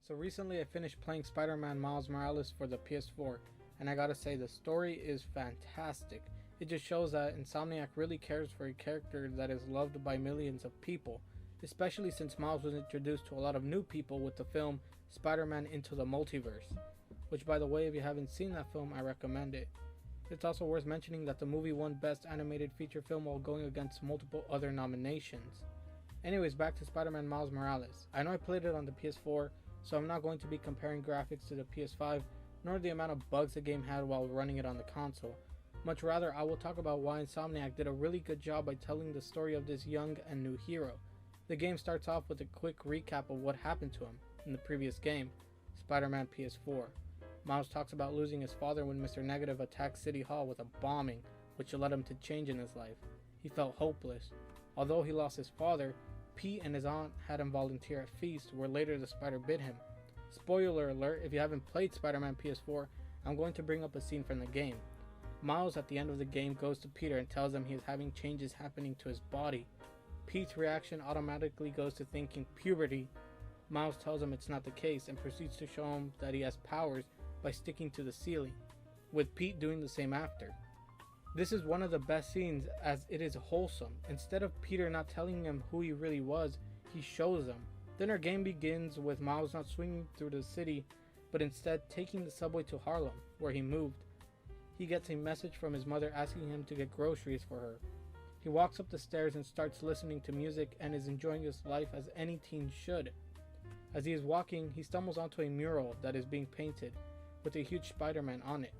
So recently I finished playing Spider-Man Miles Morales for the PS4, and I gotta say the story is fantastic. It just shows that Insomniac really cares for a character that is loved by millions of people, especially since Miles was introduced to a lot of new people with the film Spider-Man Into the Multiverse, which, by the way, if you haven't seen that film, I recommend it. It's also worth mentioning that the movie won Best Animated Feature Film while going against multiple other nominations. Anyways, back to Spider-Man Miles Morales. I know I played it on the PS4, so I'm not going to be comparing graphics to the PS5, nor the amount of bugs the game had while running it on the console. Much rather, I will talk about why Insomniac did a really good job by telling the story of this young and new hero. The game starts off with a quick recap of what happened to him in the previous game, Spider-Man PS4. Miles talks about losing his father when Mr. Negative attacked City Hall with a bombing, which led him to change in his life. He felt hopeless. Although he lost his father, Pete and his aunt had him volunteer at Feast, where later the spider bit him. Spoiler alert, if you haven't played Spider-Man PS4, I'm going to bring up a scene from the game. Miles at the end of the game goes to Peter and tells him he is having changes happening to his body. Pete's reaction automatically goes to thinking puberty. Miles tells him it's not the case and proceeds to show him that he has powers by sticking to the ceiling, with Pete doing the same after. This is one of the best scenes as it is wholesome. Instead of Peter not telling him who he really was, he shows him. Then our game begins with Miles not swinging through the city, but instead taking the subway to Harlem, where he moved. He gets a message from his mother asking him to get groceries for her. He walks up the stairs and starts listening to music and is enjoying his life as any teen should. As he is walking, he stumbles onto a mural that is being painted, with a huge Spider-Man on it.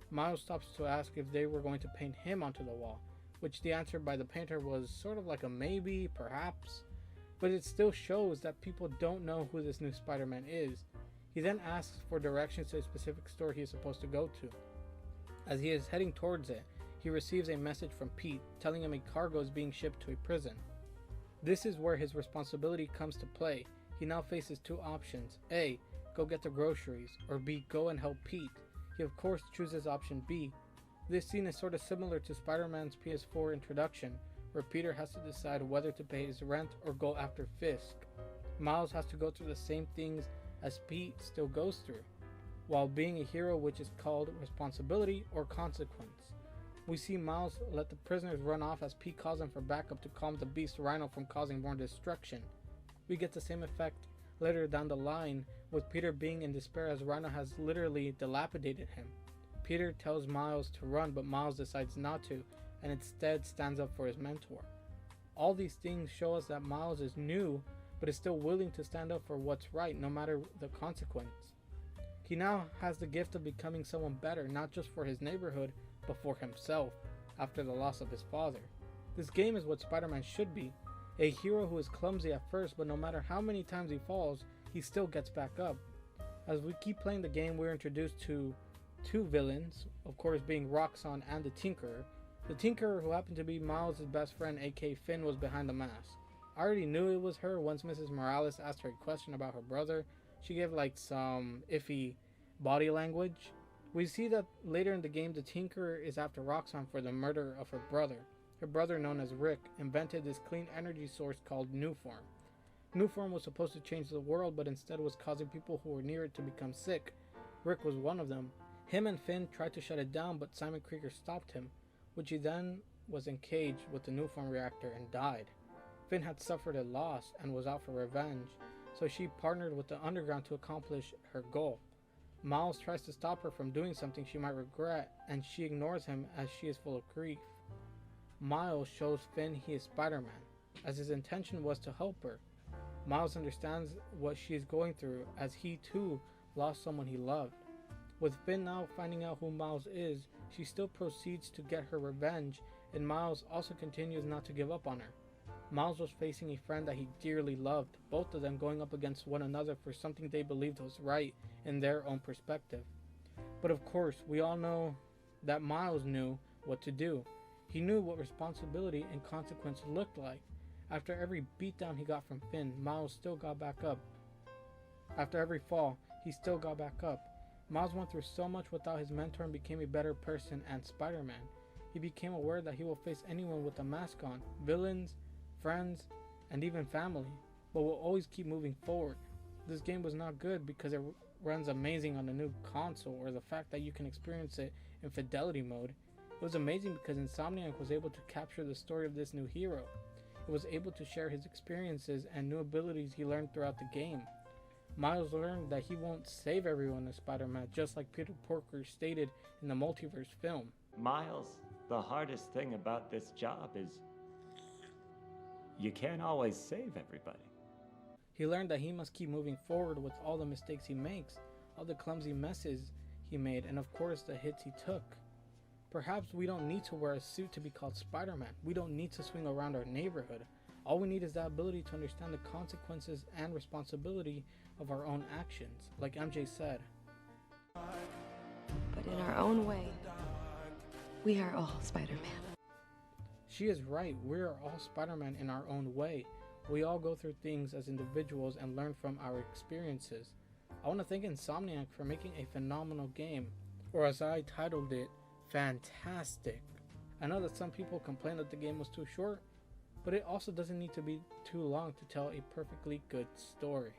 Miles stops to ask if they were going to paint him onto the wall, which the answer by the painter was sort of like a maybe, perhaps, but it still shows that people don't know who this new Spider-Man is. He then asks for directions to a specific store he is supposed to go to. As he is heading towards it, he receives a message from Pete telling him a cargo is being shipped to a prison. This is where his responsibility comes to play. He now faces two options: A, go get the groceries, or B, go and help Pete. He of course chooses option B. This scene is sort of similar to Spider-Man's PS4 introduction, where Peter has to decide whether to pay his rent or go after Fisk. Miles has to go through the same things as Pete still goes through, while being a hero, which is called responsibility or consequence. We see Miles let the prisoners run off as Pete calls him for backup to calm the beast Rhino from causing more destruction. We get the same effect later down the line, with Peter being in despair as Rhino has literally dilapidated him. Peter tells Miles to run, but Miles decides not to, and instead stands up for his mentor. All these things show us that Miles is new, but is still willing to stand up for what's right, no matter the consequence. He now has the gift of becoming someone better, not just for his neighborhood, but for himself, after the loss of his father. This game is what Spider-Man should be. A hero who is clumsy at first, but no matter how many times he falls, he still gets back up. As we keep playing the game, we're introduced to two villains, of course being Roxxon and the Tinkerer. The Tinkerer, who happened to be Miles' best friend, aka Finn, was behind the mask. I already knew it was her once Mrs. Morales asked her a question about her brother. She gave like some iffy body language. We see that later in the game the Tinkerer is after Roxxon for the murder of her brother. Her brother, known as Rick, invented this clean energy source called Nuform. Nuform was supposed to change the world, but instead was causing people who were near it to become sick. Rick was one of them. Him and Finn tried to shut it down, but Simon Krieger stopped him, which he then was encaged with the Nuform reactor and died. Finn had suffered a loss and was out for revenge, so she partnered with the Underground to accomplish her goal. Miles tries to stop her from doing something she might regret, and she ignores him as she is full of grief. Miles shows Finn he is Spider-Man, as his intention was to help her. Miles understands what she is going through, as he too lost someone he loved. With Finn now finding out who Miles is, she still proceeds to get her revenge, and Miles also continues not to give up on her. Miles was facing a friend that he dearly loved, both of them going up against one another for something they believed was right in their own perspective. But of course, we all know that Miles knew what to do. He knew what responsibility and consequence looked like. After every beatdown he got from Finn, Miles still got back up. After every fall, he still got back up. Miles went through so much without his mentor and became a better person and Spider-Man. He became aware that he will face anyone with a mask on, villains, friends, and even family, but will always keep moving forward. this game was not good because it runs amazing on the new console, or the fact that you can experience it in fidelity mode. It was amazing because Insomniac was able to capture the story of this new hero. It was able to share his experiences and new abilities he learned throughout the game. Miles learned that he won't save everyone in Spider-Man, just like Peter Parker stated in the multiverse film. Miles, the hardest thing about this job is you can't always save everybody. He learned that he must keep moving forward with all the mistakes he makes, all the clumsy messes he made, and of course the hits he took. Perhaps we don't need to wear a suit to be called Spider-Man. We don't need to swing around our neighborhood. All we need is the ability to understand the consequences and responsibility of our own actions, like MJ said. But in our own way, we are all Spider-Man. She is right. We are all Spider-Man in our own way. We all go through things as individuals and learn from our experiences. I want to thank Insomniac for making a phenomenal game, or as I titled it, fantastic. I know that some people complain that the game was too short, but it also doesn't need to be too long to tell a perfectly good story.